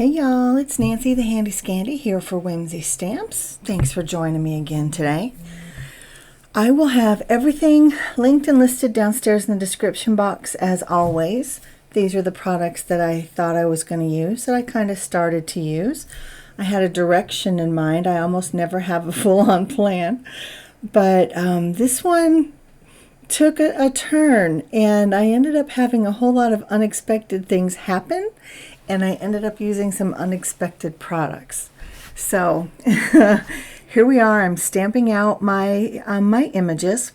Hey y'all, it's Nancy the Handy Scandy here for Whimsy Stamps. Thanks for joining me again today. I will have everything linked and listed downstairs in the description box as always. These are the products that I thought I was going to use, that I kind of started to use. I had a direction in mind. I almost never have a full-on plan, but this one took a turn, and I ended up having a whole lot of unexpected things happen, and I ended up using some unexpected products. So here we are. I'm stamping out my images.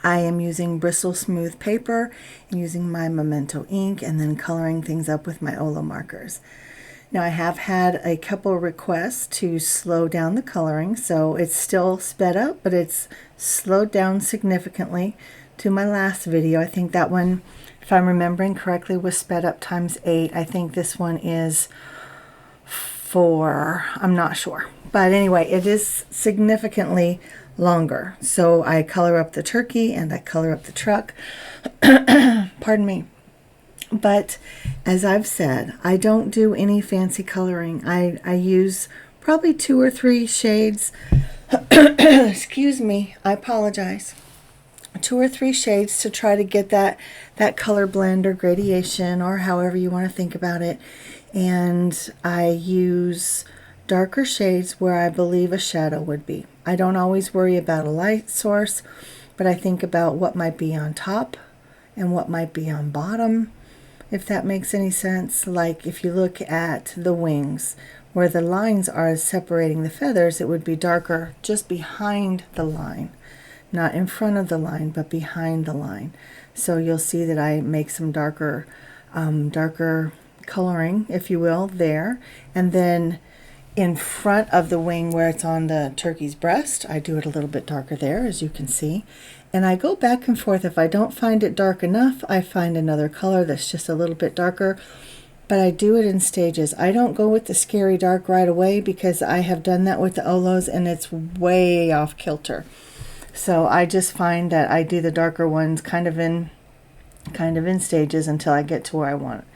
I am using bristle smooth paper and using my Memento ink, and then coloring things up with my Olo markers. Now I have had a couple requests to slow down the coloring, so it's still sped up, but it's slowed down significantly to my last video. I think that one, if I'm remembering correctly, was sped up ×8. I think this one is 4. I'm not sure. But anyway, it is significantly longer. So I color up the turkey and I color up the truck. Pardon me. But as I've said, I don't do any fancy coloring. I use probably 2 or 3 shades. Excuse me, I apologize. 2 or 3 shades to try to get that color blend or gradation, or however you want to think about it. And I use darker shades where I believe a shadow would be. I don't always worry about a light source, but I think about what might be on top and what might be on bottom, if that makes any sense. Like if you look at the wings, where the lines are separating the feathers, it would be darker just behind the line. Not in front of the line, but behind the line. So you'll see that I make some darker coloring, if you will, there. And then in front of the wing where it's on the turkey's breast, I do it a little bit darker there, as you can see. And I go back and forth. If I don't find it dark enough, I find another color that's just a little bit darker. But I do it in stages. I don't go with the scary dark right away, because I have done that with the Olos and it's way off kilter. So I just find that I do the darker ones kind of in stages until I get to where I want it.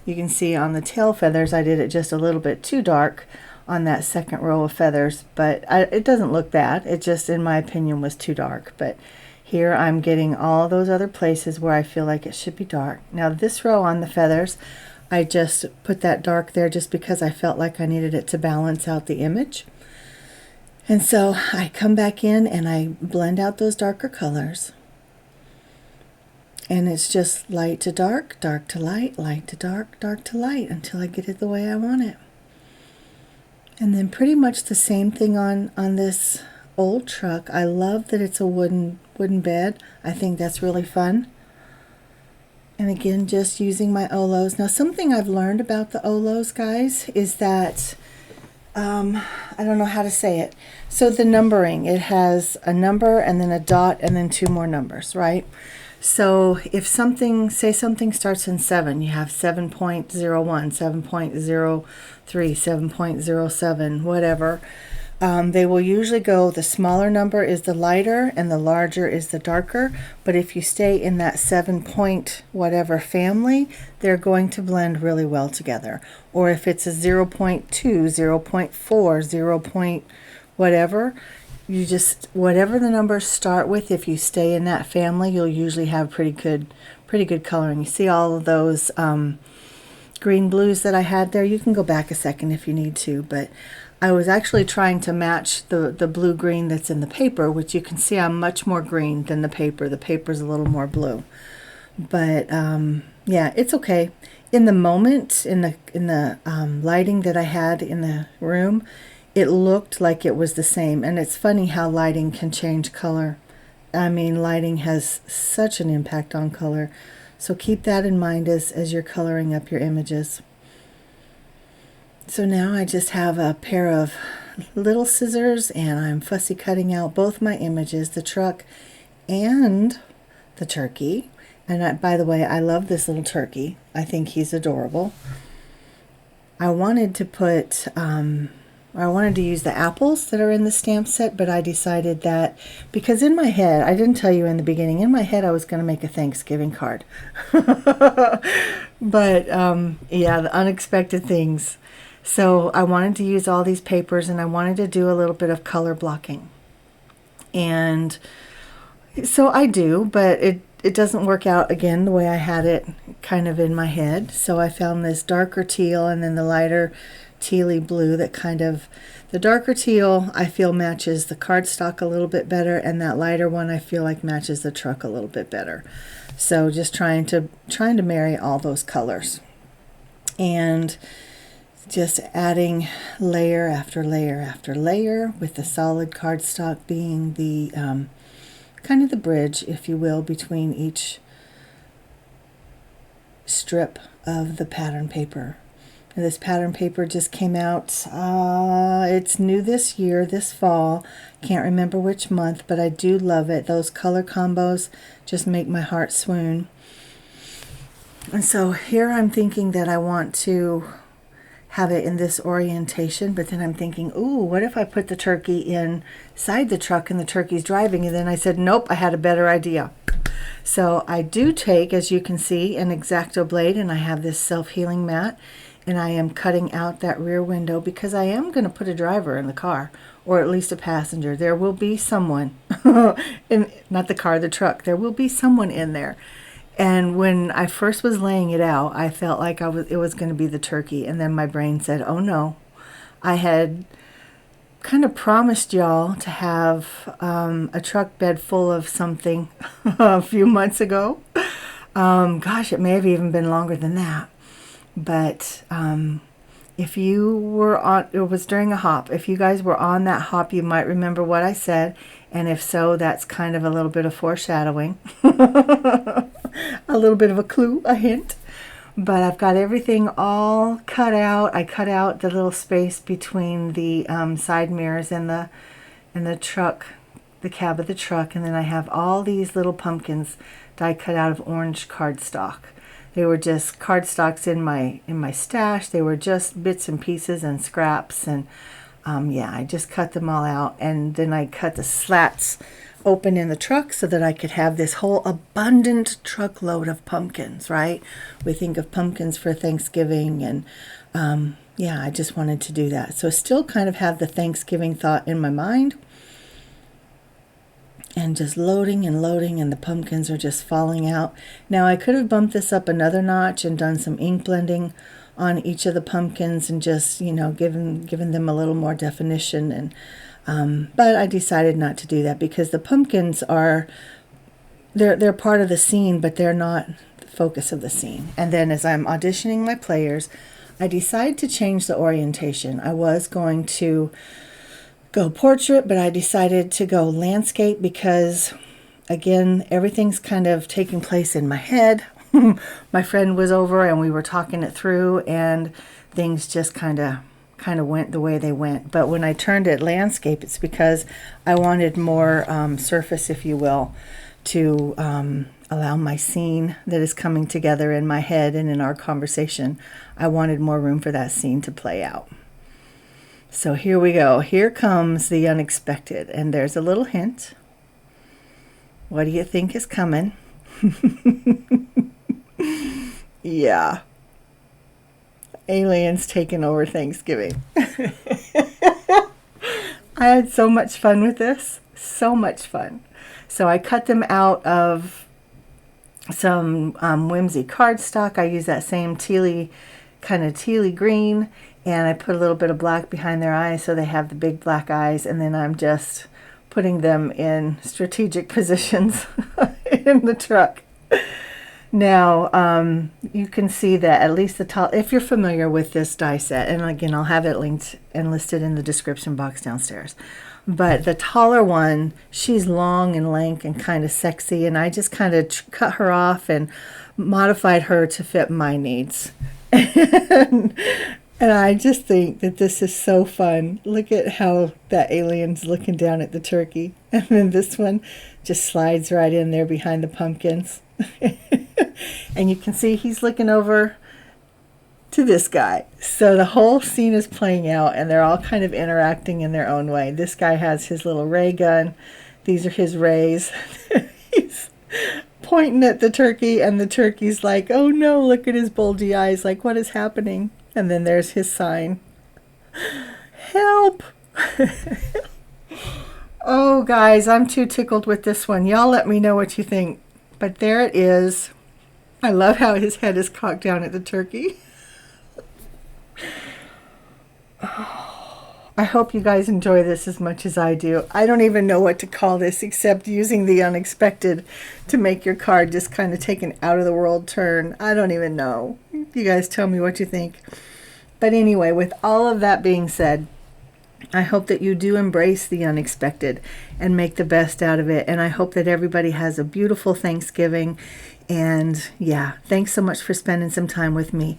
You can see on the tail feathers, I did it just a little bit too dark on that second row of feathers, but it doesn't look bad. It just, in my opinion, was too dark. But here I'm getting all those other places where I feel like it should be dark. Now this row on the feathers, I just put that dark there just because I felt like I needed it to balance out the image. And so I come back in and I blend out those darker colors. And it's just light to dark, dark to light, light to dark, dark to light, until I get it the way I want it. And then pretty much the same thing on this old truck. I love that it's a wooden bed. I think that's really fun. And again, just using my Olos. Now, something I've learned about the Olos, guys, is that I don't know how to say it. So the numbering, it has a number and then a dot and then 2 more numbers, right? So if something, say something starts in 7, you have 7.01, 7.03, 7.07, whatever. They will usually go, the smaller number is the lighter and the larger is the darker. But if you stay in that 7 point whatever family, they're going to blend really well together. Or if it's a 0.2, 0.4, 0 point whatever, you just, whatever the numbers start with, if you stay in that family, you'll usually have pretty good coloring. You see all of those green blues that I had there? You can go back a second if you need to, but I was actually trying to match the blue-green that's in the paper, which you can see I'm much more green than the paper. The paper's a little more blue. But yeah, it's okay. In the moment, in the lighting that I had in the room, it looked like it was the same. And it's funny how lighting can change color. I mean, lighting has such an impact on color. So keep that in mind as you're coloring up your images. So now I just have a pair of little scissors and I'm fussy cutting out both my images, the truck and the turkey. And by the way, I love this little turkey. I think he's adorable. I wanted to put I wanted to use the apples that are in the stamp set, but I decided that because in my head, I didn't tell you in the beginning, in my head I was going to make a Thanksgiving card. But yeah, the unexpected things. So I wanted to use all these papers, and I wanted to do a little bit of color blocking. And so I do, but it doesn't work out again the way I had it kind of in my head. So I found this darker teal and then the lighter tealy blue that kind of, the darker teal I feel matches the cardstock a little bit better, and that lighter one I feel like matches the truck a little bit better. So just trying to marry all those colors. And just adding layer after layer after layer, with the solid cardstock being the kind of the bridge, if you will, between each strip of the pattern paper. And this pattern paper just came out, it's new this year, this fall. Can't remember which month, but I do love it. Those color combos just make my heart swoon. And so here I'm thinking that I want to have it in this orientation, but then I'm thinking, ooh, what if I put the turkey inside the truck and the turkey's driving? And then I said, nope, I had a better idea. So I do take, as you can see, an X-Acto blade, and I have this self-healing mat, and I am cutting out that rear window because I am going to put a driver in the car, or at least a passenger. There will be someone, not the car, the truck. There will be someone in there. And when I first was laying it out, I felt like it was going to be the turkey. And then my brain said, oh no, I had kind of promised y'all to have a truck bed full of something a few months ago. Gosh, it may have even been longer than that. But if you were on, it was during a hop. If you guys were on that hop, you might remember what I said. And if so, that's kind of a little bit of foreshadowing. A little bit of a clue, a hint. But I've got everything all cut out. I cut out the little space between the side mirrors and the truck, the cab of the truck. And then I have all these little pumpkins that I cut out of orange cardstock. They were just cardstocks in my stash. They were just bits and pieces and scraps. And yeah, I just cut them all out. And then I cut the slats open in the truck so that I could have this whole abundant truckload of pumpkins, right? We think of pumpkins for Thanksgiving, and yeah, I just wanted to do that. So still kind of have the Thanksgiving thought in my mind, and just loading and loading, and the pumpkins are just falling out. Now I could have bumped this up another notch and done some ink blending on each of the pumpkins and just, you know, given them a little more definition, and but I decided not to do that because the pumpkins are, they're part of the scene, but they're not the focus of the scene. And then as I'm auditioning my players, I decided to change the orientation. I was going to go portrait, but I decided to go landscape because, again, everything's kind of taking place in my head. My friend was over and we were talking it through, and things just kind of went the way they went. But when I turned it landscape, it's because I wanted more surface, if you will, to allow my scene that is coming together in my head and in our conversation. I wanted more room for that scene to play out. So here we go. Here comes the unexpected, and there's a little hint. What do you think is coming? Yeah. Aliens taking over Thanksgiving. I had so much fun with this. So much fun. So I cut them out of some Whimsy cardstock. I use that same kind of tealy green, and I put a little bit of black behind their eyes so they have the big black eyes, and then I'm just putting them in strategic positions in the truck. Now, you can see that at least the top, if you're familiar with this die set, and again, I'll have it linked and listed in the description box downstairs. But the taller one, she's long and lank and kind of sexy, and I just kind of cut her off and modified her to fit my needs. And I just think that this is so fun. Look at how that alien's looking down at the turkey. And then this one just slides right in there behind the pumpkins. And you can see he's looking over to this guy. So the whole scene is playing out, and they're all kind of interacting in their own way. This guy has his little ray gun. These are his rays. He's pointing at the turkey, and the turkey's like, oh no, look at his bulgy eyes, like, what is happening? And then there's his sign. Help! Oh, guys, I'm too tickled with this one. Y'all let me know what you think. But there it is. I love how his head is cocked down at the turkey. I hope you guys enjoy this as much as I do. I don't even know what to call this except using the unexpected to make your card just kind of take an out-of-the-world turn. I don't even know. You guys tell me what you think. But anyway, with all of that being said, I hope that you do embrace the unexpected and make the best out of it. And I hope that everybody has a beautiful Thanksgiving. And yeah, thanks so much for spending some time with me.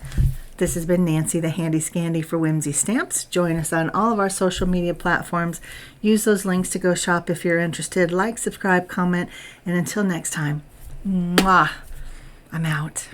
This has been Nancy, the Handy Scandy for Whimsy Stamps. Join us on all of our social media platforms. Use those links to go shop if you're interested. Like, subscribe, comment, and until next time, mwah, I'm out.